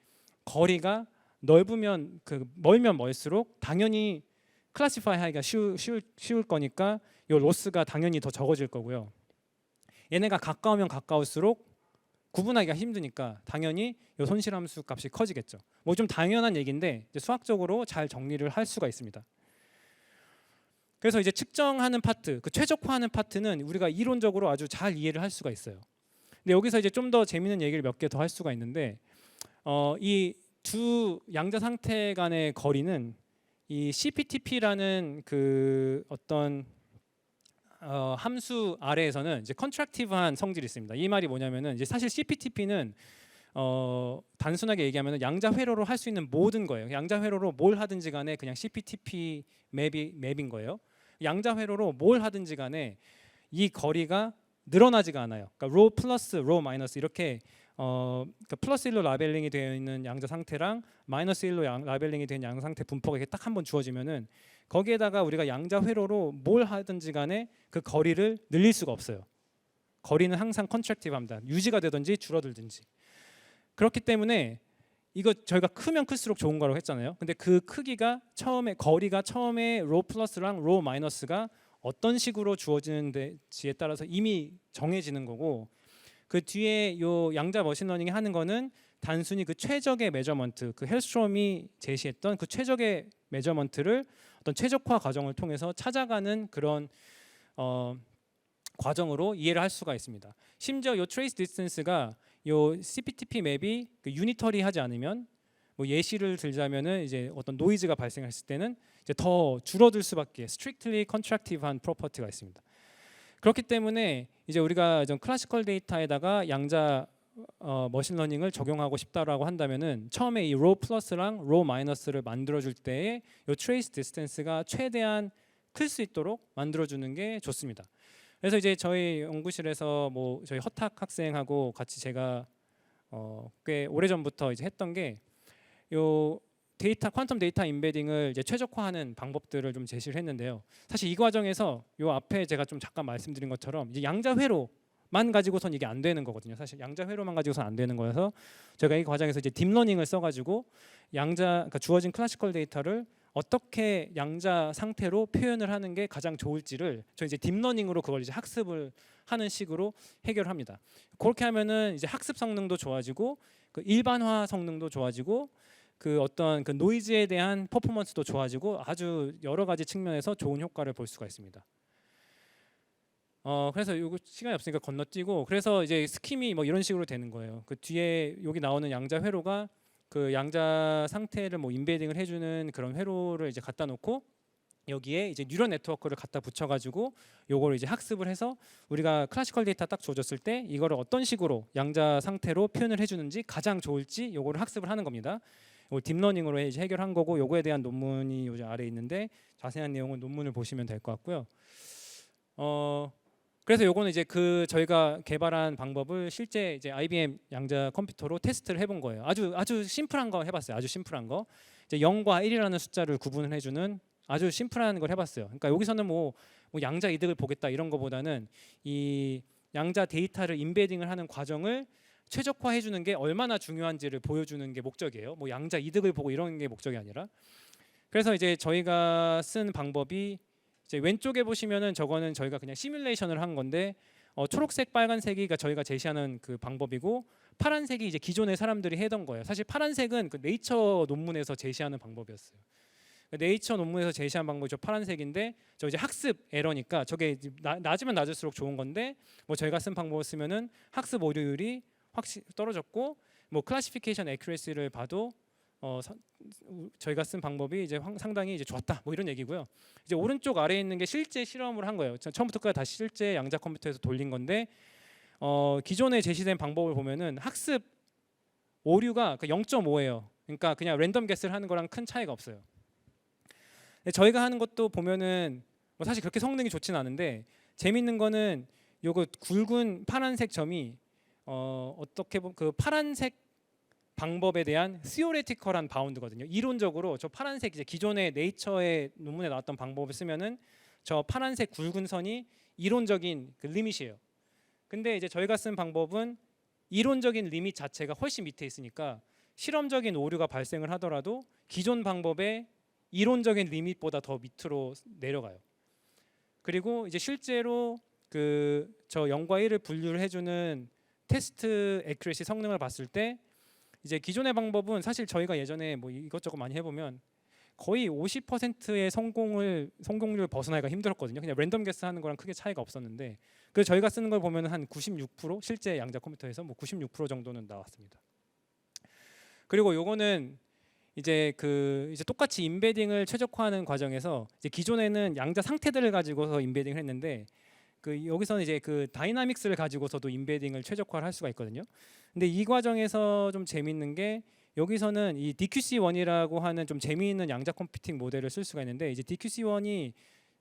거리가 넓으면 멀면 멀수록 당연히 클래시파이 하기가 쉬울 거니까 요 로스가 당연히 더 적어질 거고요. 얘네가 가까우면 가까울수록 구분하기가 힘드니까 당연히 요 손실함수 값이 커지겠죠. 뭐 좀 당연한 얘기인데 이제 수학적으로 잘 정리를 할 수가 있습니다. 그래서 이제 측정하는 파트, 그 최적화하는 파트는 우리가 이론적으로 아주 잘 이해를 할 수가 있어요. 근데 여기서 이제 좀 더 재미있는 얘기를 몇 개 더 할 수가 있는데, 이 두 양자 상태 간의 거리는 이 CPTP라는 그 어떤 함수 아래에서는 이제 컨트랙티브한 성질이 있습니다. 이 말이 뭐냐면은 이제 사실 CPTP는 단순하게 얘기하면 양자 회로로 할 수 있는 모든 거예요. 양자 회로로 뭘 하든지 간에 그냥 CPTP 맵인 거예요. 양자 회로로 뭘 하든지 간에 이 거리가 늘어나지가 않아요. 그러니까 로 플러스 로 마이너스 이렇게 그러니까 플러스 1로 라벨링이 되어 있는 양자 상태랑 마이너스 1로 라벨링이 된 양자 상태 분포가 딱 한 번 주어지면은 거기에다가 우리가 양자 회로로 뭘 하든지 간에 그 거리를 늘릴 수가 없어요. 거리는 항상 컨트랙티브합니다. 유지가 되든지 줄어들든지. 그렇기 때문에 이거 저희가 크면 클수록 좋은 거라고 했잖아요. 근데 그 크기가 거리가 처음에 로 플러스랑 로 마이너스가 어떤 식으로 주어지는지에 따라서 이미 정해지는 거고, 그 뒤에 요 양자 머신러닝이 하는 거는 단순히 그 최적의 메저먼트, 그 헬스트롬이 제시했던 그 최적의 메저먼트를 어떤 최적화 과정을 통해서 찾아가는 그런 과정으로 이해를 할 수가 있습니다. 심지어 요 트레이스 디스턴스가 요 CPTP 맵이 그 유니터리하지 않으면, 뭐 예시를 들자면은 이제 어떤 노이즈가 발생했을 때는 이제 더 줄어들 수밖에, strictly contractive한 프로퍼티가 있습니다. 그렇기 때문에 이제 우리가 좀 클래시컬 데이터에다가 양자 머신러닝을 적용하고 싶다라고 한다면은 처음에 이 로 플러스랑 로 마이너스를 만들어줄 때에 이 트레이스 디스턴스가 최대한 클 수 있도록 만들어주는 게 좋습니다. 그래서 이제 저희 연구실에서 뭐 저희 허탁 학생하고 같이 제가 꽤 오래전부터 이제 했던 게 요 데이터 퀀텀 데이터 임베딩을 이제 최적화하는 방법들을 좀 제시를 했는데요. 사실 이 과정에서 요 앞에 제가 좀 잠깐 말씀드린 것처럼 이제 양자 회로만 가지고선 이게 안 되는 거거든요. 사실 양자 회로만 가지고선 안 되는 거여서 제가 이 과정에서 이제 딥러닝을 써가지고 그러니까 주어진 클래시컬 데이터를 어떻게 양자 상태로 표현을 하는 게 가장 좋을지를 저 이제 딥러닝으로 그걸 이제 학습을 하는 식으로 해결합니다. 그렇게 하면은 이제 학습 성능도 좋아지고 그 일반화 성능도 좋아지고 그 어떤 그 노이즈에 대한 퍼포먼스도 좋아지고 아주 여러 가지 측면에서 좋은 효과를 볼 수가 있습니다. 그래서 요거 시간이 없으니까 건너뛰고, 그래서 이제 스킴이 뭐 이런 식으로 되는 거예요. 그 뒤에 여기 나오는 양자 회로가 그 양자 상태를 뭐 인베딩을 해주는 그런 회로를 이제 갖다 놓고 여기에 이제 뉴럴 네트워크를 갖다 붙여가지고 요거를 이제 학습을 해서 우리가 클래시컬 데이터 딱 줘줬을 때 이거를 어떤 식으로 양자 상태로 표현을 해주는지 가장 좋을지 요거를 학습을 하는 겁니다. 이걸 딥러닝으로 이제 해결한 거고, 요거에 대한 논문이 요즘 아래 있는데 자세한 내용은 논문을 보시면 될 것 같고요. 그래서 요거는 이제 그 저희가 개발한 방법을 실제 이제 IBM 양자 컴퓨터로 테스트를 해본 거예요. 아주 심플한 거 해봤어요. 아주 심플한 거. 이제 0과 1이라는 숫자를 구분을 해주는 아주 심플한 걸 해봤어요. 그러니까 여기서는 뭐 양자 이득을 보겠다 이런 거보다는 이 양자 데이터를 인베딩을 하는 과정을 최적화해 주는 게 얼마나 중요한지를 보여주는 게 목적이에요. 뭐 양자 이득을 보고 이런 게 목적이 아니라. 그래서 이제 저희가 쓴 방법이 이제 왼쪽에 보시면은 저거는 저희가 그냥 시뮬레이션을 한 건데 초록색, 빨간색이 저희가 제시하는 그 방법이고 파란색이 이제 기존의 사람들이 해던 거예요. 사실 파란색은 그 네이처 논문에서 제시하는 방법이었어요. 네이처 논문에서 제시한 방법이 저 파란색인데 저 이제 학습 에러니까 저게 낮으면 낮을수록 좋은 건데 뭐 저희가 쓴 방법을 쓰면은 학습 오류율이 확실히 떨어졌고 뭐 클래시피케이션 애큐레시를 봐도 저희가 쓴 방법이 이제 상당히 이제 좋았다 뭐 이런 얘기고요. 이제 오른쪽 아래에 있는 게 실제 실험을 한 거예요. 처음부터 끝까지 다 실제 양자 컴퓨터에서 돌린 건데 기존에 제시된 방법을 보면은 학습 오류가 0.5예요. 그러니까 그냥 랜덤 게스를 하는 거랑 큰 차이가 없어요. 저희가 하는 것도 보면은 뭐 사실 그렇게 성능이 좋지는 않은데 재밌는 거는 요거 굵은 파란색 점이 어떻게 보면 그 파란색 방법에 대한 theoretical한 바운드거든요. 이론적으로 저 파란색 이제 기존의 네이처의 논문에 나왔던 방법을 쓰면은 저 파란색 굵은 선이 이론적인 그 리밋이에요. 근데 이제 저희가 쓴 방법은 이론적인 리밋 자체가 훨씬 밑에 있으니까 실험적인 오류가 발생을 하더라도 기존 방법의 이론적인 리밋보다 더 밑으로 내려가요. 그리고 이제 실제로 그 저 0과 1을 분류를 해주는 테스트 애큐레시 성능을 봤을 때 이제 기존의 방법은 사실 저희가 예전에 뭐 이것저것 많이 해보면 거의 50%의 성공률 벗어나기가 힘들었거든요. 그냥 랜덤 게스 하는 거랑 크게 차이가 없었는데 그래서 저희가 쓰는 걸 보면 한 96% 실제 양자 컴퓨터에서 뭐 96% 정도는 나왔습니다. 그리고 요거는 이제 이제 똑같이 인베딩을 최적화하는 과정에서 이제 기존에는 양자 상태들을 가지고서 인베딩을 했는데 여기서는 이제 그 다이나믹스를 가지고서도 인베딩을 최적화를 할 수가 있거든요. 근데 이 과정에서 좀 재밌는 게 여기서는 이 DQC1이라고 하는 좀 재미있는 양자 컴퓨팅 모델을 쓸 수가 있는데 이제 DQC1이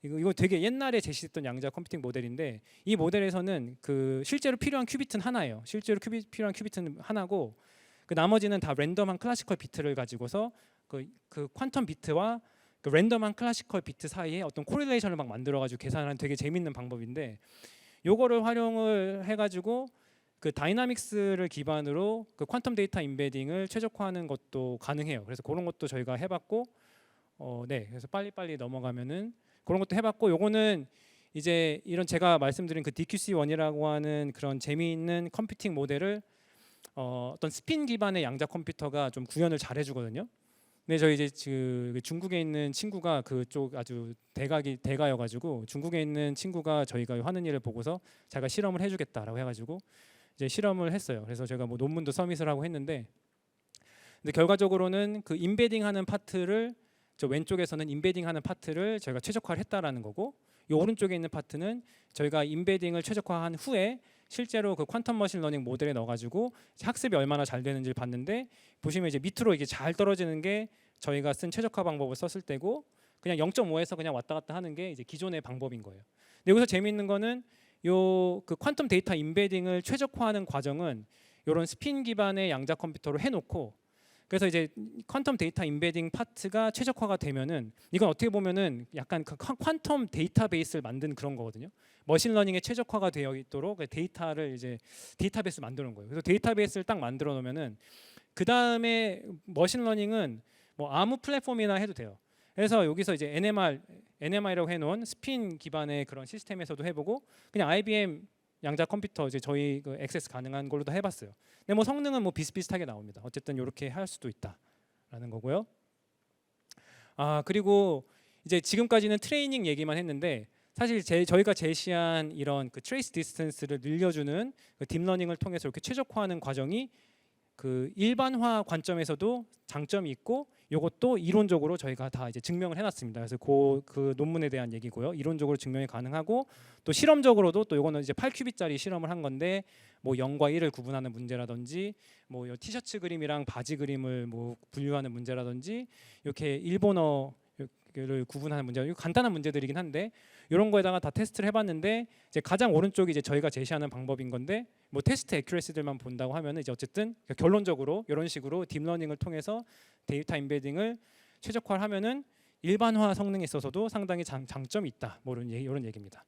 이거 되게 옛날에 제시했던 양자 컴퓨팅 모델인데 이 모델에서는 그 실제로 필요한 큐비트는 하나예요. 실제로 필요한 큐비트는 하나고 그 나머지는 다 랜덤한 클래시컬 비트를 가지고서 그 퀀텀 비트와 그 랜덤한 클래시컬 비트 사이에 어떤 코릴레이션을 막 만들어가지고 계산하는 되게 재밌는 방법인데 요거를 활용을 해가지고 그 다이나믹스를 기반으로 그 퀀텀 데이터 인베딩을 최적화하는 것도 가능해요. 그래서 그런 것도 저희가 해봤고 네, 그래서 빨리빨리 넘어가면은 그런 것도 해봤고 요거는 이제 이런 제가 말씀드린 그 DQC1이라고 하는 그런 재미있는 컴퓨팅 모델을 어떤 스핀 기반의 양자 컴퓨터가 좀 구현을 잘 해주거든요. 근데 저희 이제 그 중국에 있는 친구가 그쪽 아주 대가여가지고 중국에 있는 친구가 저희가 하는 일을 보고서 자기가 실험을 해주겠다라고 해가지고 이제 실험을 했어요. 그래서 제가 뭐 논문도 서밋을 하고 했는데, 근데 결과적으로는 그 인베딩하는 파트를 저 왼쪽에서는 인베딩하는 파트를 저희가 최적화를 했다라는 거고, 이 오른쪽에 있는 파트는 저희가 인베딩을 최적화한 후에 실제로 그 퀀텀 머신러닝 모델에 넣어가지고 학습이 얼마나 잘 되는지를 봤는데, 보시면 이제 밑으로 이게 잘 떨어지는 게 저희가 쓴 최적화 방법을 썼을 때고, 그냥 0.5에서 그냥 왔다 갔다 하는 게 이제 기존의 방법인 거예요. 근데 여기서 재미있는 거는 요 그 퀀텀 데이터 인베딩을 최적화하는 과정은 이런 스핀 기반의 양자 컴퓨터로 해놓고, 그래서 이제 퀀텀 데이터 인베딩 파트가 최적화가 되면은 이건 어떻게 보면은 약간 그 퀀텀 데이터베이스를 만든 그런 거거든요. 머신러닝에 최적화가 되어 있도록 데이터를 이제 데이터베이스 만드는 거예요. 그래서 데이터베이스를 딱 만들어 놓으면은 그 다음에 머신러닝은 뭐 아무 플랫폼이나 해도 돼요. 그래서 여기서 이제 NMR이라고 해놓은 스핀 기반의 그런 시스템에서도 해보고, 그냥 IBM 양자 컴퓨터 이제 저희 그 액세스 가능한 걸로도 해봤어요. 근데 뭐 성능은 뭐 비슷비슷하게 나옵니다. 어쨌든 이렇게 할 수도 있다라는 거고요. 아, 그리고 이제 지금까지는 트레이닝 얘기만 했는데, 사실 저희가 제시한 이런 그 트레이스 디스턴스를 늘려주는 그 딥러닝을 통해서 이렇게 최적화하는 과정이 그 일반화 관점에서도 장점이 있고, 이것도 이론적으로 저희가 다 이제 증명을 해놨습니다. 그래서 그 논문에 대한 얘기고요. 이론적으로 증명이 가능하고, 또 실험적으로도 또 이거는 이제 8큐빗짜리 실험을 한 건데, 뭐 0과 1을 구분하는 문제라든지, 뭐 티셔츠 그림이랑 바지 그림을 뭐 분류하는 문제라든지, 이렇게 일본어를 구분하는 문제, 이거 간단한 문제들이긴 한데 이런 거에다가 다 테스트를 해봤는데, 이제 가장 오른쪽이 이제 저희가 제시하는 방법인 건데, 뭐 테스트 애큐레시들만 본다고 하면은 이제 어쨌든 결론적으로 이런 식으로 딥러닝을 통해서 데이터 인베딩을 최적화를 하면은 일반화 성능에 있어서도 상당히 장점이 있다. 뭐 이런 얘기입니다.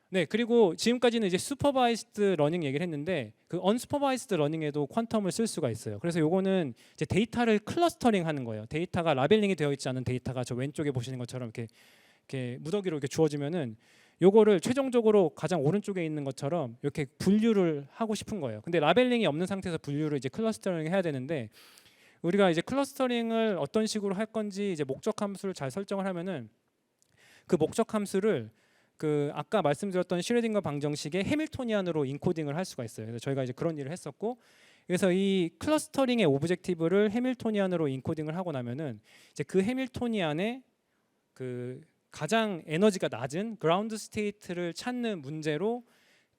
네, 그리고 지금까지는 이제 슈퍼바이스드 러닝 얘기를 했는데, 그 언슈퍼바이스드 러닝에도 퀀텀을 쓸 수가 있어요. 그래서 요거는 이제 데이터를 클러스터링 하는 거예요. 데이터가 라벨링이 되어 있지 않은 데이터가 저 왼쪽에 보시는 것처럼 이렇게 무더기로 이렇게 주어지면은 요거를 최종적으로 가장 오른쪽에 있는 것처럼 이렇게 분류를 하고 싶은 거예요. 근데 라벨링이 없는 상태에서 분류를 이제 클러스터링 해야 되는데, 우리가 이제 클러스터링을 어떤 식으로 할 건지 이제 목적 함수를 잘 설정을 하면은 그 목적 함수를 그 아까 말씀드렸던 슈레딩거 방정식의 해밀토니안으로 인코딩을 할 수가 있어요. 그래서 저희가 이제 그런 일을 했었고, 그래서 이 클러스터링의 오브젝티브를 해밀토니안으로 인코딩을 하고 나면은 이제 그 해밀토니안의 그 가장 에너지가 낮은 그라운드 스테이트를 찾는 문제로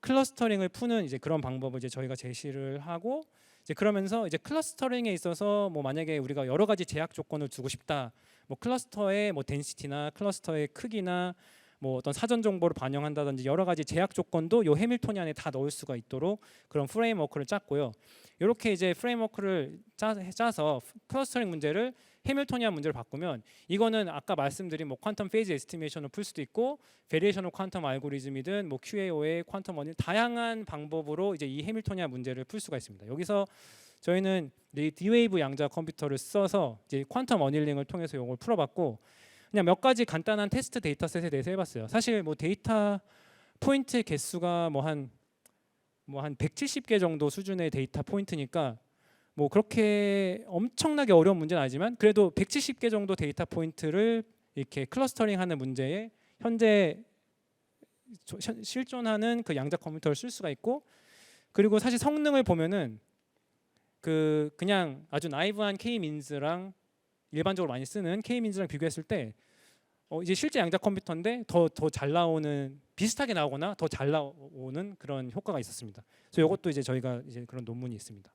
클러스터링을 푸는 이제 그런 방법을 이제 저희가 제시를 하고, 이제 그러면서 이제 클러스터링에 있어서 뭐 만약에 우리가 여러 가지 제약 조건을 두고 싶다, 뭐 클러스터의 뭐 덴시티나 클러스터의 크기나 뭐 어떤 사전 정보를 반영한다든지 여러 가지 제약 조건도 요 해밀토니안에 다 넣을 수가 있도록 그런 프레임워크를 짰고요. 이렇게 이제 프레임워크를 짜서 클러스터링 문제를 해밀토니안 문제로 바꾸면, 이거는 아까 말씀드린 뭐 퀀텀 페이즈 에스티메이션을 풀 수도 있고, 베리에이션 오브 퀀텀 알고리즘이든 뭐 QAO의 퀀텀 원인, 다양한 방법으로 이제 이 해밀토니안 문제를 풀 수가 있습니다. 여기서 저희는 이 D-Wave 양자 컴퓨터를 써서 이제 퀀텀 어닐링을 통해서 이걸 풀어봤고, 그냥 몇 가지 간단한 테스트 데이터셋에 대해서 해봤어요. 사실 뭐 데이터 포인트 개수가 뭐 한 170개 정도 수준의 데이터 포인트니까 뭐 그렇게 엄청나게 어려운 문제는 아니지만, 그래도 170개 정도 데이터 포인트를 이렇게 클러스터링하는 문제에 현재 실존하는 그 양자 컴퓨터를 쓸 수가 있고, 그리고 사실 성능을 보면은 그냥 아주 나이브한 K-민즈랑 일반적으로 많이 쓰는 K-민즈랑 비교했을 때 이제 실제 양자 컴퓨터인데 더 잘 나오는, 비슷하게 나오거나 더 잘 나오는 그런 효과가 있었습니다. 그래서 이것도 이제 저희가 이제 그런 논문이 있습니다.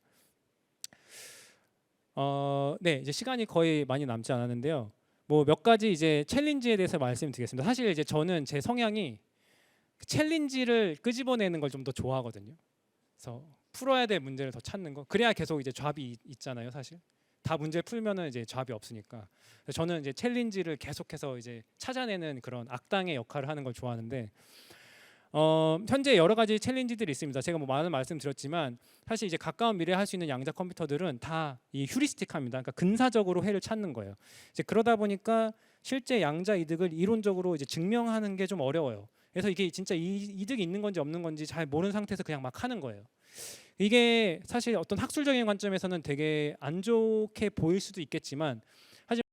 네, 이제 시간이 거의 많이 남지 않았는데요. 뭐 몇 가지 이제 챌린지에 대해서 말씀드리겠습니다. 사실 이제 저는 제 성향이 챌린지를 끄집어내는 걸 좀 더 좋아하거든요. 그래서 풀어야 될 문제를 더 찾는 거. 그래야 계속 이제 잡이 있잖아요, 사실. 다 문제 풀면은 이제 잡이 없으니까. 그래서 저는 이제 챌린지를 계속해서 이제 찾아내는 그런 악당의 역할을 하는 걸 좋아하는데, 현재 여러 가지 챌린지들이 있습니다. 제가 뭐 많은 말씀드렸지만 사실 이제 가까운 미래에 할 수 있는 양자 컴퓨터들은 다 이 휴리스틱합니다. 그러니까 근사적으로 해를 찾는 거예요. 이제 그러다 보니까 실제 양자 이득을 이론적으로 이제 증명하는 게 좀 어려워요. 그래서 이게 진짜 이득이 있는 건지 없는 건지 잘 모르는 상태에서 그냥 막 하는 거예요. 이게 사실 어떤 학술적인 관점에서는 되게 안 좋게 보일 수도 있겠지만